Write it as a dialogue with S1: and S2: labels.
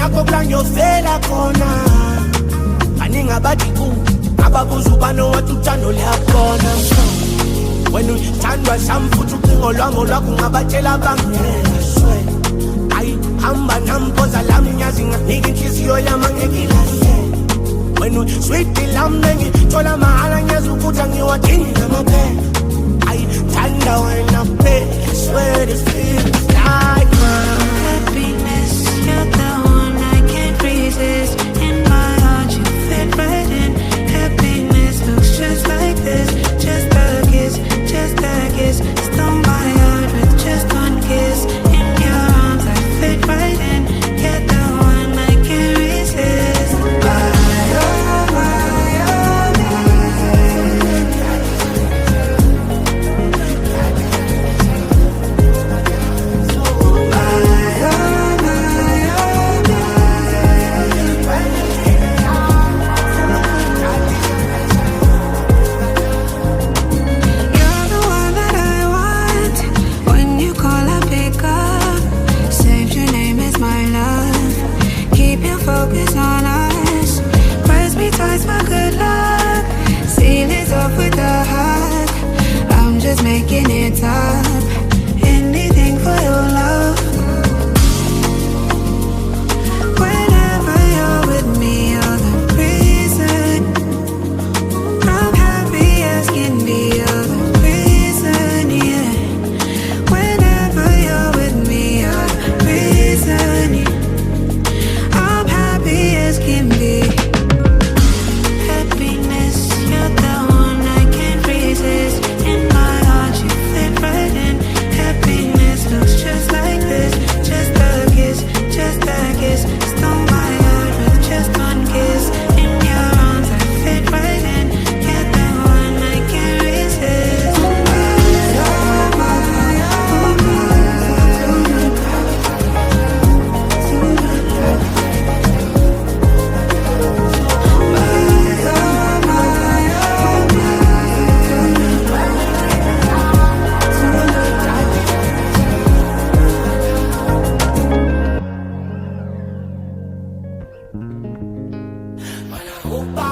S1: yakho kula ngiyofela khona. Baningi abathi kuwe, ababuza ubani owathi uthando liyakhona. Wena uthandwa sami futhi ucingo lwakho ngabatshela bangezwe. Ayi hamba nampoza lami nyazi nganika inhliziyo yami angeke ilahle. Wena sweet lami ngithola mahala nyazi ukuthi angiwadingi ngamaphela. Ayi thanda wena phela, I swear this feels like mine.
S2: Happiness, you're the one I can't resist. In my heart you fit right in. Happiness looks just like this. Just a kiss, just a kiss. Stole my heart with just one kiss. In your arms I fit right in. You're the one I can't resist. You're the one that I want. When you call I pick up. Saved your name as my love. Keep your focus on us. Press me twice for good luck. Seal it off with a hug. I'm just making it up. Anything for your love. Whenever you're with me, you're the reason. I'm happy as can be, you're the reason, yeah. Whenever you're with me, you're the reason, yeah. I'm happy as can be. Happiness, you're the one I can't resist. In my heart you fit right in. Happiness looks just like this. Just a kiss, just a kiss. Stole my heart with just one kiss. In your arms I fit right in. You're the one I can't resist.
S1: Ubani.